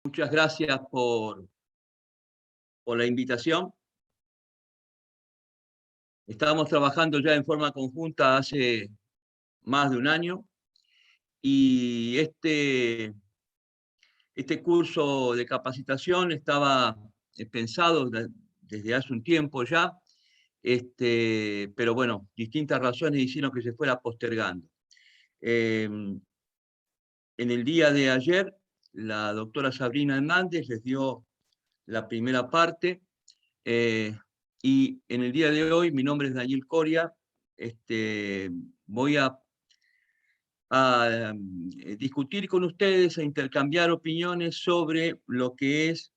Muchas gracias por la invitación. Estábamos trabajando ya en forma conjunta hace más de un año y este curso de capacitación estaba pensado desde hace un tiempo ya, pero bueno, distintas razones hicieron que se fuera postergando. En el día de ayer, la doctora Sabrina Hernández les dio la primera parte. Y en el día de hoy, mi nombre es Daniel Coria, voy a discutir con ustedes, a intercambiar opiniones sobre lo que es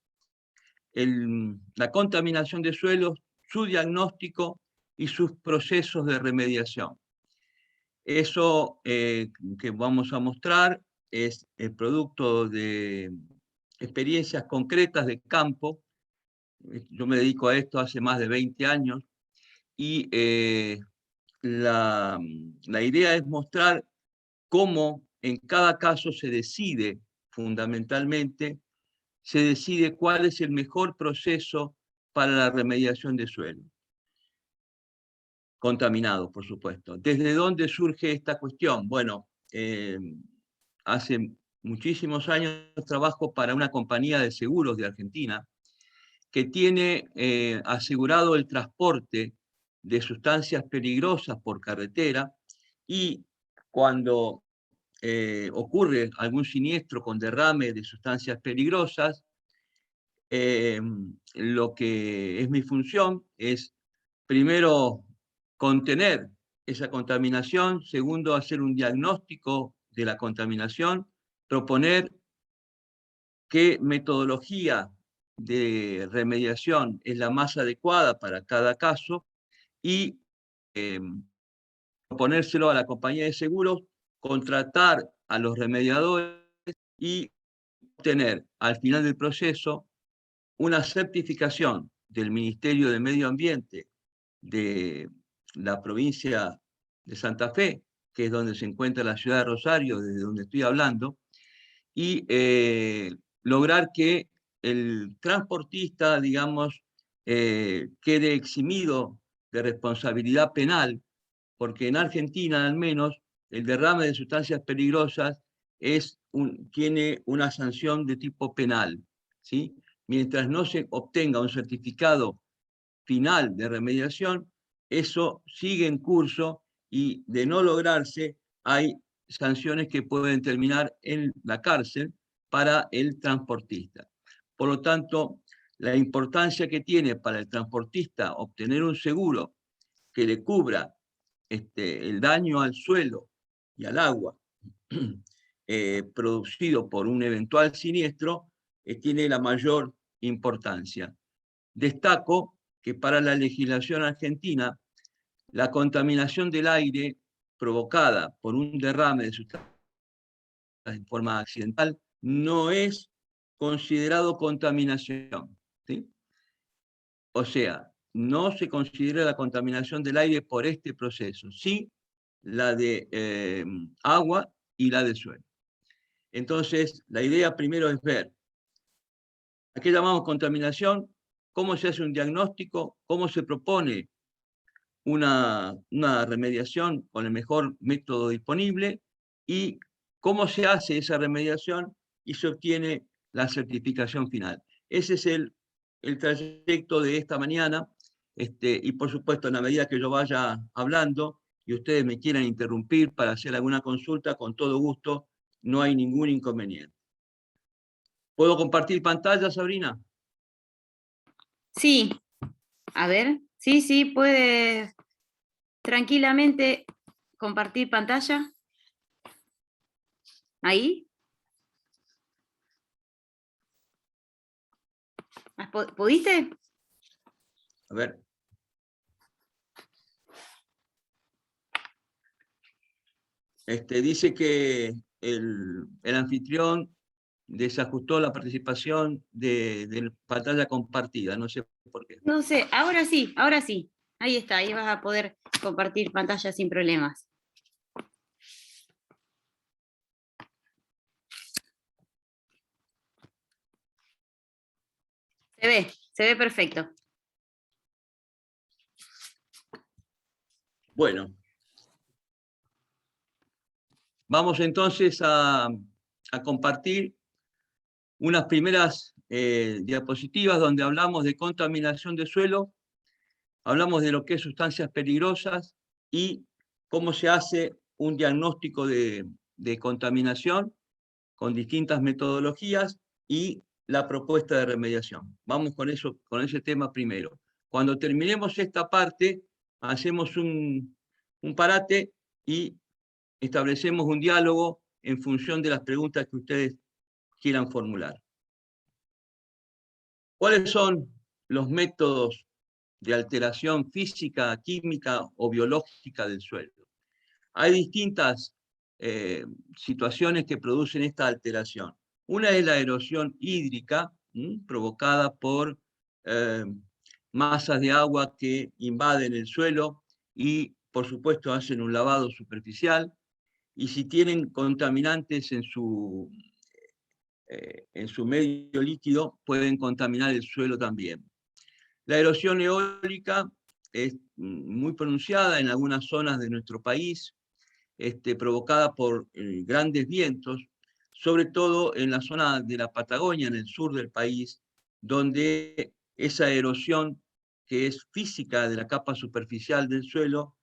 la contaminación de suelos, su diagnóstico y sus procesos de remediación. Eso que vamos a mostrar es el producto de experiencias concretas de campo. Yo me dedico a esto hace más de 20 años y la idea es mostrar cómo en cada caso se decide, fundamentalmente, se decide cuál es el mejor proceso para la remediación de suelo. Contaminado, por supuesto. ¿Desde dónde surge esta cuestión? Bueno, hace muchísimos años trabajo para una compañía de seguros de Argentina que tiene asegurado el transporte de sustancias peligrosas por carretera, y cuando ocurre algún siniestro con derrame de sustancias peligrosas, lo que es mi función es, primero, contener esa contaminación; segundo, hacer un diagnóstico de la contaminación; proponer qué metodología de remediación es la más adecuada para cada caso y proponérselo a la compañía de seguros, contratar a los remediadores y obtener al final del proceso una certificación del Ministerio de Medio Ambiente de la provincia de Santa Fe, que es donde se encuentra la ciudad de Rosario, desde donde estoy hablando, y lograr que el transportista, digamos, quede eximido de responsabilidad penal, porque en Argentina, al menos, el derrame de sustancias peligrosas tiene una sanción de tipo penal, ¿sí? Mientras no se obtenga un certificado final de remediación, eso sigue en curso, y de no lograrse hay sanciones que pueden terminar en la cárcel para el transportista. Por lo tanto, la importancia que tiene para el transportista obtener un seguro que le cubra el daño al suelo y al agua producido por un eventual siniestro tiene la mayor importancia. Destaco que para la legislación argentina, la contaminación del aire provocada por un derrame de sustancias en forma accidental no es considerado contaminación, ¿sí? O sea, no se considera la contaminación del aire por este proceso, sí la de agua y la de suelo. Entonces, la idea primero es ver a qué llamamos contaminación, cómo se hace un diagnóstico, cómo se propone una remediación con el mejor método disponible, y cómo se hace esa remediación y se obtiene la certificación final. Ese es el trayecto de esta mañana, y por supuesto, en la medida que yo vaya hablando y ustedes me quieran interrumpir para hacer alguna consulta, con todo gusto, no hay ningún inconveniente. ¿Puedo compartir pantalla, Sabrina? Sí, a ver, sí, puede tranquilamente compartir pantalla. ¿Ahí? ¿Pudiste? A ver. Dice que el anfitrión desajustó la participación de pantalla compartida, no sé por qué. No sé, ahora sí. Ahí está, ahí vas a poder compartir pantalla sin problemas. Se ve perfecto. Bueno, vamos entonces a compartir unas primeras diapositivas donde hablamos de contaminación de suelo, hablamos de lo que es sustancias peligrosas y cómo se hace un diagnóstico de contaminación con distintas metodologías y la propuesta de remediación. Vamos con eso, con ese tema primero. Cuando terminemos esta parte, hacemos un parate y establecemos un diálogo en función de las preguntas que ustedes quieran formular. ¿Cuáles son los métodos de alteración física, química o biológica del suelo? Hay distintas situaciones que producen esta alteración. Una es la erosión hídrica, provocada por masas de agua que invaden el suelo y, por supuesto, hacen un lavado superficial. Y si tienen contaminantes en su medio líquido, pueden contaminar el suelo también. La erosión eólica es muy pronunciada en algunas zonas de nuestro país, provocada por grandes vientos, sobre todo en la zona de la Patagonia, en el sur del país, donde esa erosión que es física de la capa superficial del suelo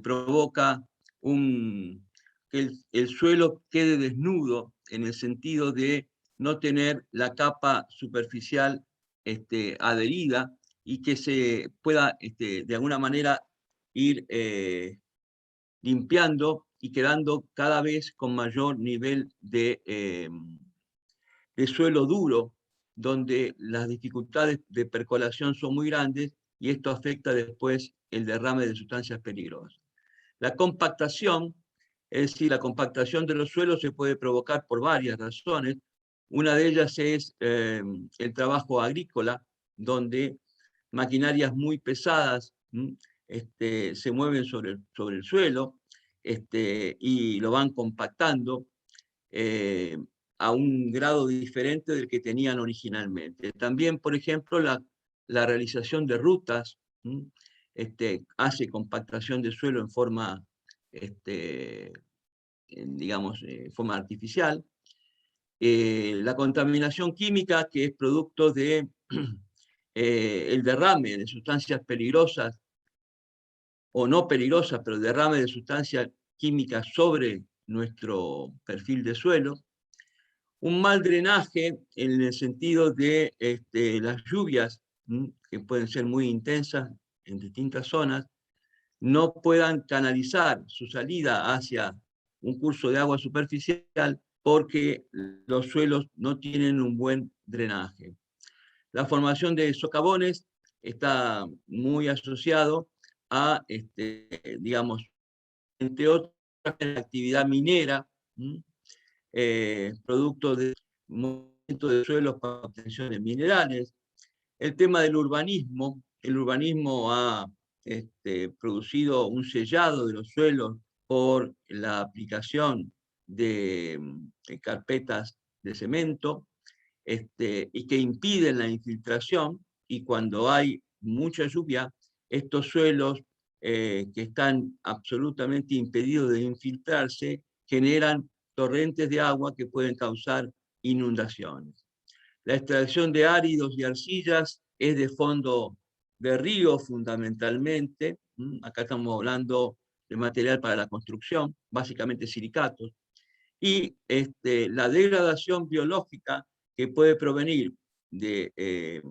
provoca que el suelo quede desnudo en el sentido de no tener la capa superficial adherida y que se pueda de alguna manera ir limpiando y quedando cada vez con mayor nivel de suelo duro, donde las dificultades de percolación son muy grandes y esto afecta después el derrame de sustancias peligrosas. La compactación, es decir, la compactación de los suelos se puede provocar por varias razones. Una de ellas es el trabajo agrícola, donde maquinarias muy pesadas se mueven sobre el suelo y lo van compactando a un grado diferente del que tenían originalmente. También, por ejemplo, la realización de rutas hace compactación de suelo en forma, digamos, forma artificial. La contaminación química, que es producto de el derrame de sustancias peligrosas o no peligrosas, pero derrame de sustancias químicas sobre nuestro perfil de suelo. Un mal drenaje en el sentido de las lluvias, que pueden ser muy intensas en distintas zonas, no puedan canalizar su salida hacia un curso de agua superficial porque los suelos no tienen un buen drenaje. La formación de socavones está muy asociado a, digamos, entre otras, la actividad minera, producto de movimiento de suelos para obtención de minerales. El tema del urbanismo. El urbanismo ha producido un sellado de los suelos por la aplicación de carpetas de cemento y que impiden la infiltración, y cuando hay mucha lluvia, estos suelos que están absolutamente impedidos de infiltrarse generan torrentes de agua que pueden causar inundaciones. La extracción de áridos y arcillas es de fondo de río fundamentalmente. Acá estamos hablando de material para la construcción, básicamente silicatos. Y la degradación biológica que puede provenir de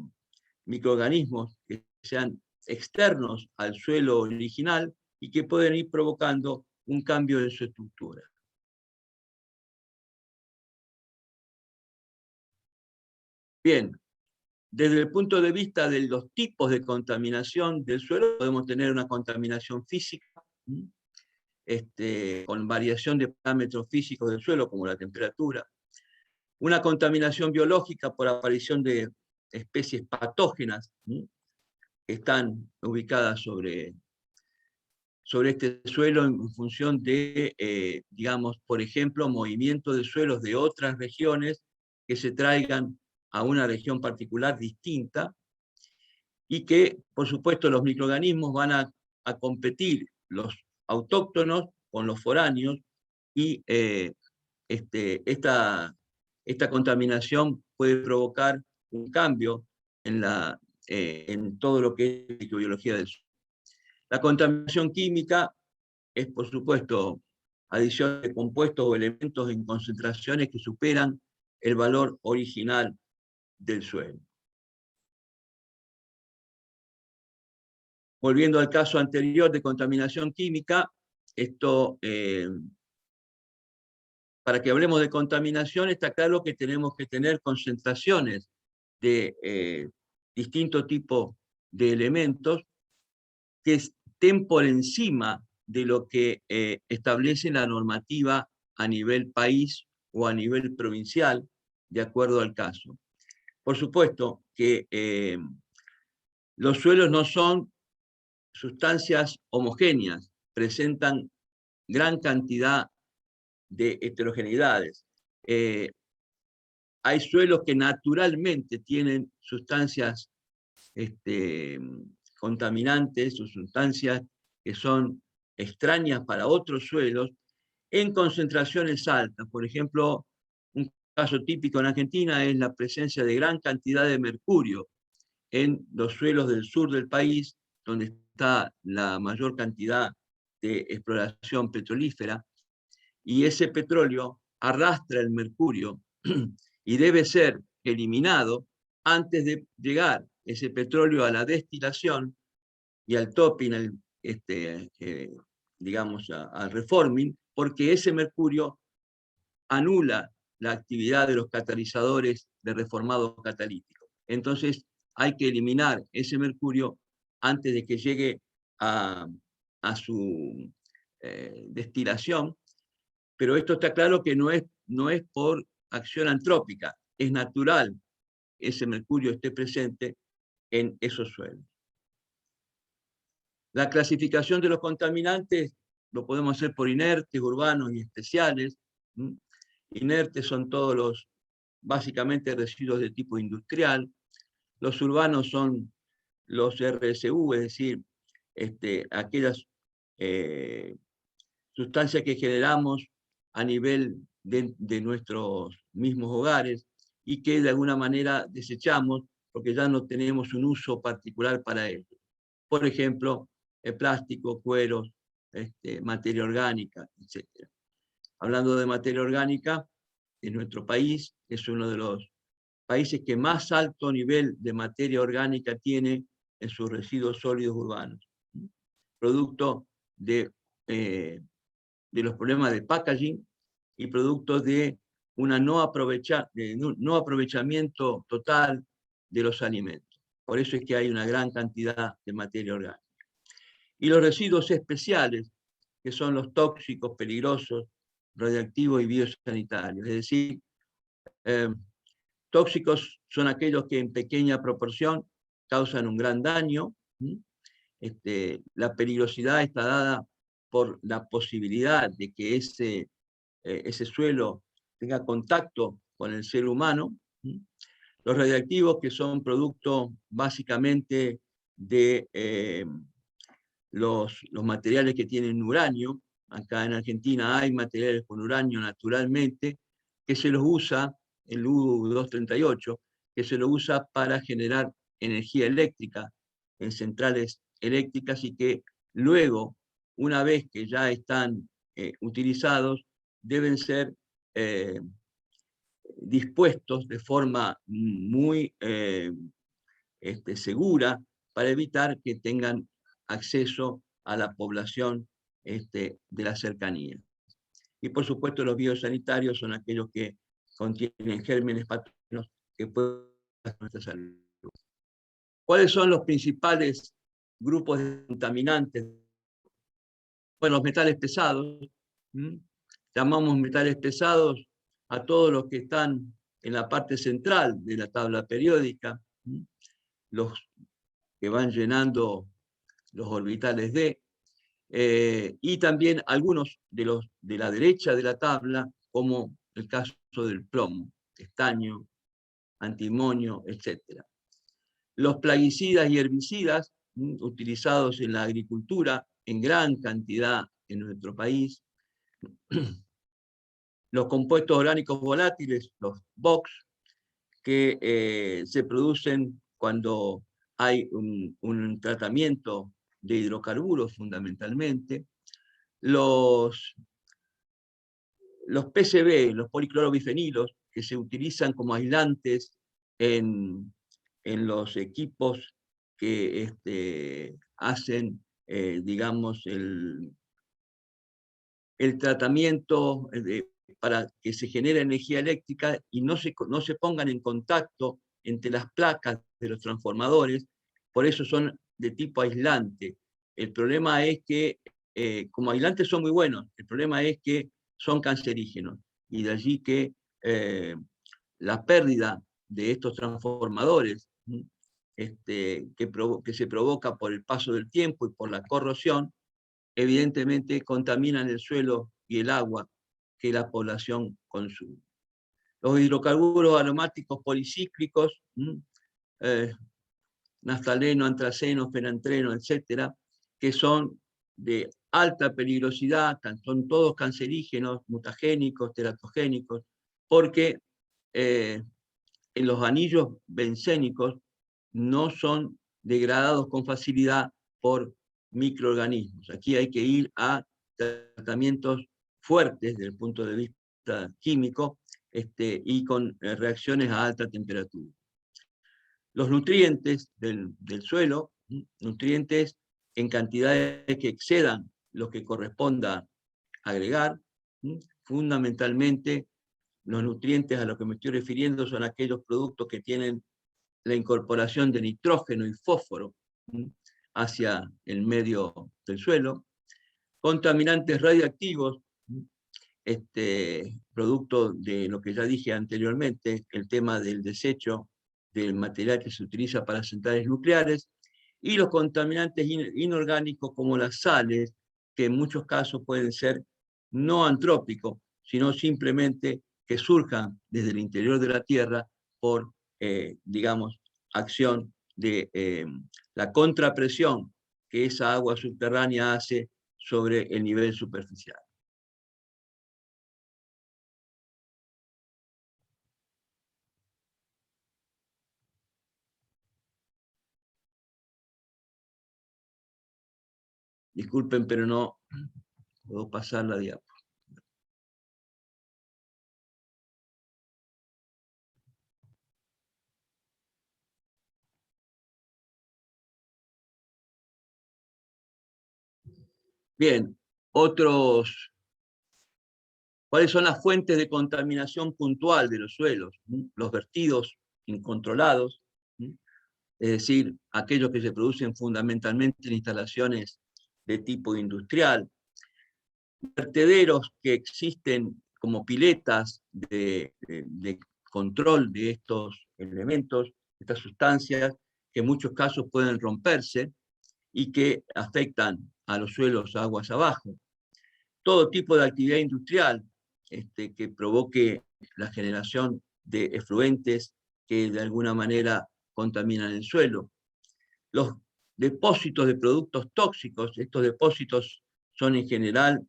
microorganismos que sean externos al suelo original y que pueden ir provocando un cambio en su estructura. Bien, desde el punto de vista de los tipos de contaminación del suelo, podemos tener una contaminación física, con variación de parámetros físicos del suelo, como la temperatura. Una contaminación biológica por aparición de especies patógenas que están ubicadas sobre este suelo en función de, digamos, por ejemplo, movimiento de suelos de otras regiones que se traigan a una región particular distinta, y que, por supuesto, los microorganismos van a competir, los autóctonos con los foráneos, y esta contaminación puede provocar un cambio en todo lo que es microbiología del suelo. La contaminación química es, por supuesto, adición de compuestos o elementos en concentraciones que superan el valor original del suelo. Volviendo al caso anterior de contaminación química, para que hablemos de contaminación, está claro que tenemos que tener concentraciones de distintos tipos de elementos que estén por encima de lo que establece la normativa a nivel país o a nivel provincial, de acuerdo al caso. Por supuesto que los suelos no son sustancias homogéneas, presentan gran cantidad de heterogeneidades. Hay suelos que naturalmente tienen sustancias contaminantes o sustancias que son extrañas para otros suelos en concentraciones altas. Por ejemplo, un caso típico en Argentina es la presencia de gran cantidad de mercurio en los suelos del sur del país, donde está la mayor cantidad de exploración petrolífera, y ese petróleo arrastra el mercurio y debe ser eliminado antes de llegar ese petróleo a la destilación y al topping, digamos, al reforming, porque ese mercurio anula la actividad de los catalizadores de reformado catalítico. Entonces hay que eliminar ese mercurio antes de que llegue a su destilación, pero esto está claro que no es por acción antrópica, es natural ese mercurio esté presente en esos suelos. La clasificación de los contaminantes lo podemos hacer por inertes, urbanos y especiales. Inertes son todos los, básicamente, residuos de tipo industrial. Los urbanos son los RSU, es decir, aquellas sustancias que generamos a nivel de nuestros mismos hogares y que de alguna manera desechamos porque ya no tenemos un uso particular para ello. Por ejemplo, el plástico, cueros, materia orgánica, etc. Hablando de materia orgánica, en nuestro país es uno de los países que más alto nivel de materia orgánica tiene en sus residuos sólidos urbanos, producto de los problemas de packaging y producto de un no aprovechamiento total de los alimentos. Por eso es que hay una gran cantidad de materia orgánica. Y los residuos especiales, que son los tóxicos, peligrosos, radiactivos y biosanitarios. Es decir, tóxicos son aquellos que en pequeña proporción causan un gran daño. La peligrosidad está dada por la posibilidad de que ese suelo tenga contacto con el ser humano. Los radiactivos, que son producto básicamente de los materiales que tienen uranio. Acá en Argentina hay materiales con uranio naturalmente, que se los usa, el U-238, que se lo usa para generar energía eléctrica en centrales eléctricas y que luego, una vez que ya están utilizados, deben ser dispuestos de forma muy segura para evitar que tengan acceso a la población de la cercanía. Y por supuesto los biosanitarios son aquellos que contienen gérmenes patógenos que pueden afectar nuestra salud. ¿Cuáles son los principales grupos de contaminantes? Bueno, los metales pesados. Llamamos metales pesados a todos los que están en la parte central de la tabla periódica, los que van llenando los orbitales D, y también algunos de la derecha de la tabla, como el caso del plomo, estaño, antimonio, etc. Los plaguicidas y herbicidas utilizados en la agricultura en gran cantidad en nuestro país, los compuestos orgánicos volátiles, los VOX, que se producen cuando hay un tratamiento de hidrocarburos fundamentalmente, los PCB, los policlorobifenilos, que se utilizan como aislantes en los equipos que hacen, digamos, el tratamiento para que se genere energía eléctrica y no se pongan en contacto entre las placas de los transformadores, por eso son de tipo aislante. El problema es que, como aislantes son muy buenos, el problema es que son cancerígenos, y de allí que la pérdida de estos transformadores, que se provoca por el paso del tiempo y por la corrosión, evidentemente contaminan el suelo y el agua que la población consume. Los hidrocarburos aromáticos policíclicos, naftaleno, antraceno, fenantreno, etcétera, que son de alta peligrosidad, son todos cancerígenos, mutagénicos, teratogénicos, porque en los anillos bencénicos no son degradados con facilidad por microorganismos. Aquí hay que ir a tratamientos fuertes desde el punto de vista químico y con reacciones a alta temperatura. Los nutrientes del suelo, nutrientes en cantidades que excedan lo que corresponda agregar, fundamentalmente los nutrientes a los que me estoy refiriendo son aquellos productos que tienen la incorporación de nitrógeno y fósforo hacia el medio del suelo, contaminantes radioactivos, producto de lo que ya dije anteriormente, el tema del desecho del material que se utiliza para centrales nucleares, y los contaminantes inorgánicos como las sales, que en muchos casos pueden ser no antrópicos, sino simplemente que surjan desde el interior de la Tierra por, digamos, acción de la contrapresión que esa agua subterránea hace sobre el nivel superficial. Disculpen, pero no puedo pasar la diapositiva. Bien, ¿cuáles son las fuentes de contaminación puntual de los suelos? Los vertidos incontrolados, es decir, aquellos que se producen fundamentalmente en instalaciones de tipo industrial, vertederos que existen como piletas de control de estos elementos, estas sustancias, que en muchos casos pueden romperse y que afectan a los suelos aguas abajo. Todo tipo de actividad industrial que provoque la generación de efluentes que de alguna manera contaminan el suelo. Los depósitos de productos tóxicos, estos depósitos son en general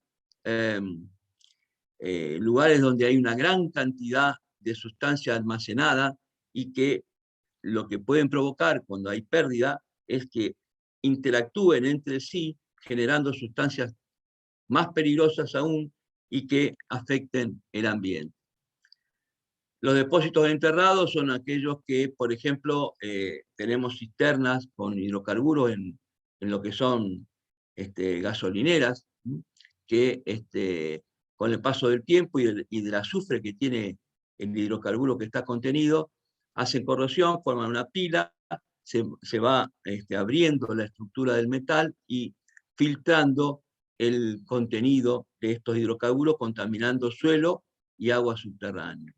lugares donde hay una gran cantidad de sustancia almacenada y que lo que pueden provocar cuando hay pérdida es que interactúen entre sí generando sustancias más peligrosas aún y que afecten el ambiente. Los depósitos enterrados son aquellos que, por ejemplo, tenemos cisternas con hidrocarburos en lo que son gasolineras, que con el paso del tiempo y del azufre que tiene el hidrocarburo que está contenido, hacen corrosión, forman una pila, se va abriendo la estructura del metal y filtrando el contenido de estos hidrocarburos, contaminando suelo y agua subterránea.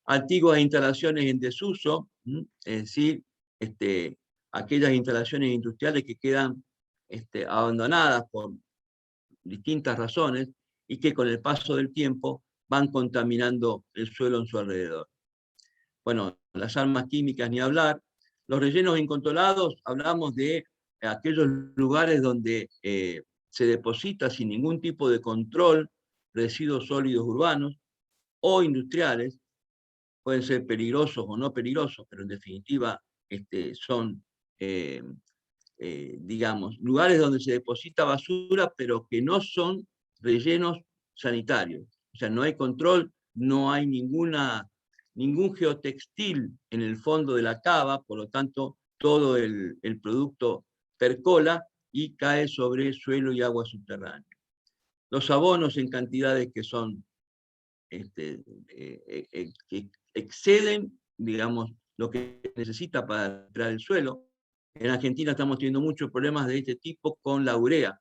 Antiguas instalaciones en desuso, es decir, aquellas instalaciones industriales que quedan abandonadas por distintas razones y que con el paso del tiempo van contaminando el suelo en su alrededor. bueno, las armas químicas ni hablar. Los rellenos incontrolados, hablamos de aquellos lugares donde se deposita sin ningún tipo de control residuos sólidos urbanos o industriales, pueden ser peligrosos o no peligrosos, pero en definitiva son, digamos, lugares donde se deposita basura, pero que no son rellenos sanitarios. O sea, no hay control, no hay ningún geotextil en el fondo de la cava, por lo tanto, todo el producto percola y cae sobre suelo y agua subterránea. Los abonos en cantidades que son que exceden, digamos, lo que necesita para entrar el suelo. En Argentina estamos teniendo muchos problemas de este tipo con la urea.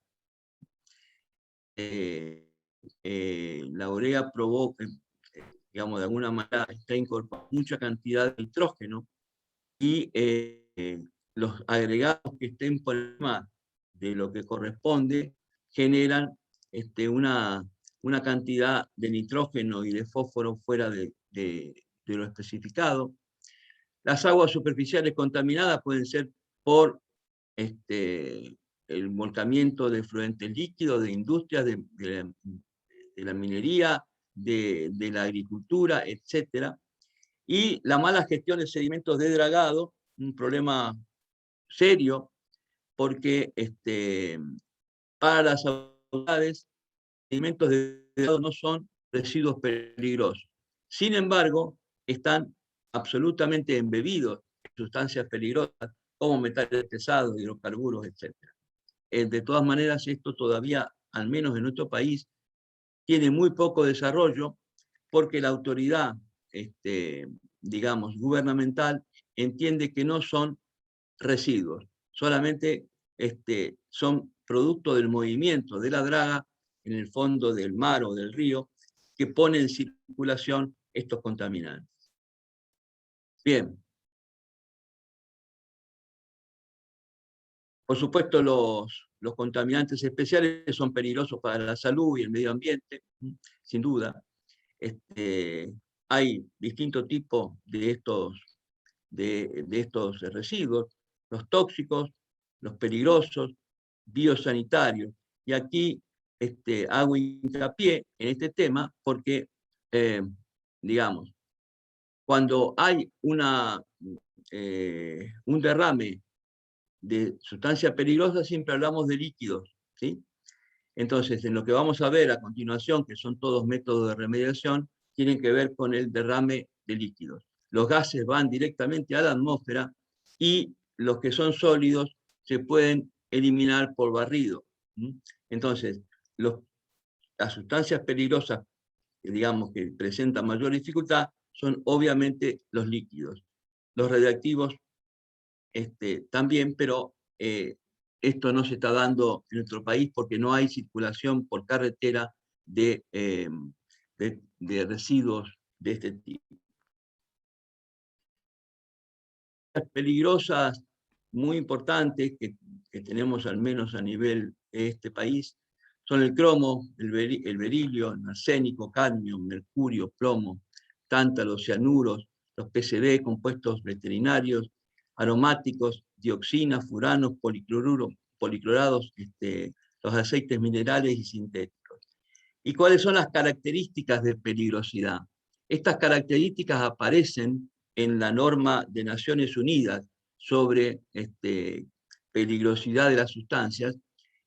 La urea provoca, digamos, de alguna manera está incorporando mucha cantidad de nitrógeno y los agregados que estén por encima de lo que corresponde generan una cantidad de nitrógeno y de fósforo fuera de lo especificado. Las aguas superficiales contaminadas pueden ser por el volcamiento de fluentes líquidos, de industrias, de la minería, de la agricultura, etc. Y la mala gestión de sedimentos de dragado, un problema serio, porque para las autoridades, sedimentos de dragado no son residuos peligrosos. Sin embargo, están absolutamente embebidos en sustancias peligrosas, como metales pesados, hidrocarburos, etc. De todas maneras, esto todavía, al menos en nuestro país, tiene muy poco desarrollo, porque la autoridad, digamos, gubernamental, entiende que no son residuos, solamente son producto del movimiento de la draga en el fondo del mar o del río, que pone en circulación estos contaminantes. Bien. Por supuesto, los contaminantes especiales son peligrosos para la salud y el medio ambiente, sin duda. Hay distintos tipos de estos residuos, los tóxicos, los peligrosos, biosanitarios. Y aquí hago hincapié en este tema porque, digamos, cuando hay un derrame de sustancias peligrosas, siempre hablamos de líquidos, ¿sí? Entonces, en lo que vamos a ver a continuación, que son todos métodos de remediación, tienen que ver con el derrame de líquidos. Los gases van directamente a la atmósfera y los que son sólidos se pueden eliminar por barrido. Entonces, las sustancias peligrosas, digamos, que presentan mayor dificultad, son obviamente los líquidos. Los radiactivos también, pero esto no se está dando en nuestro país porque no hay circulación por carretera de residuos de este tipo. Las peligrosas muy importantes que tenemos al menos a nivel de este país son el cromo, el berilio, el arsénico, cadmio, mercurio, plomo, tántalo, cianuros, los PCB, compuestos veterinarios, aromáticos, dioxinas, furanos, policlorados, los aceites minerales y sintéticos. ¿Y cuáles son las características de peligrosidad? Estas características aparecen en la norma de Naciones Unidas sobre peligrosidad de las sustancias,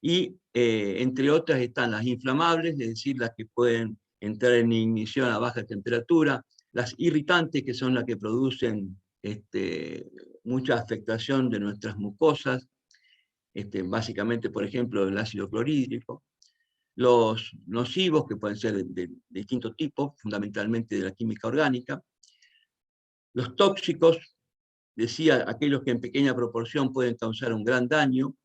y entre otras están las inflamables, es decir, las que pueden entrar en ignición a baja temperatura, las irritantes, que son las que producen mucha afectación de nuestras mucosas, básicamente, por ejemplo, el ácido clorhídrico, los nocivos, que pueden ser de distintos tipos, fundamentalmente de la química orgánica, los tóxicos, decía, aquellos que en pequeña proporción pueden causar un gran daño,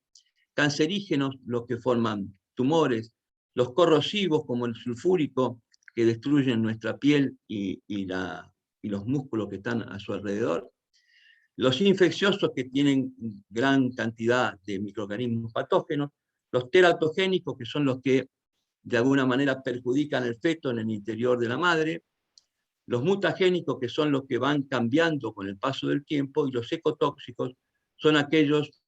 cancerígenos, los que forman tumores, los corrosivos, como el sulfúrico, que destruyen nuestra piel y los músculos que están a su alrededor, los infecciosos, que tienen gran cantidad de microorganismos patógenos, los teratogénicos, que son los que de alguna manera perjudican el feto en el interior de la madre, Los mutagénicos, que son los que van cambiando con el paso del tiempo, y los ecotóxicos son aquellos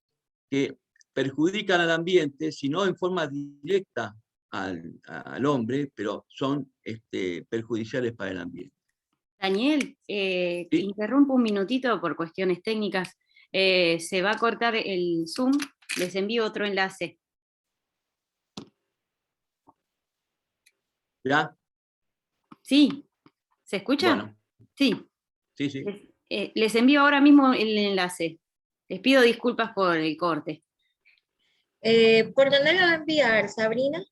que perjudican al ambiente, si no en forma directa al hombre, pero son perjudiciales para el ambiente. Daniel, ¿Sí? interrumpo un minutito por cuestiones técnicas. Se va a cortar el Zoom, les envío otro enlace. ¿Ya? ¿Sí? ¿Se escucha? Bueno, Sí. sí, sí. Les envío ahora mismo el enlace. Les pido disculpas por el corte. ¿Por dónde lo va a enviar, Sabrina?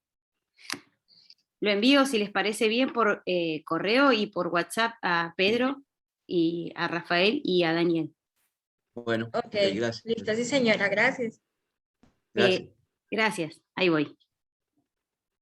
Lo envío, si les parece bien, por correo y por WhatsApp a Pedro, y a Rafael y a Daniel. Bueno, Ok, gracias. listo, sí señora, gracias. Gracias. Gracias, ahí voy.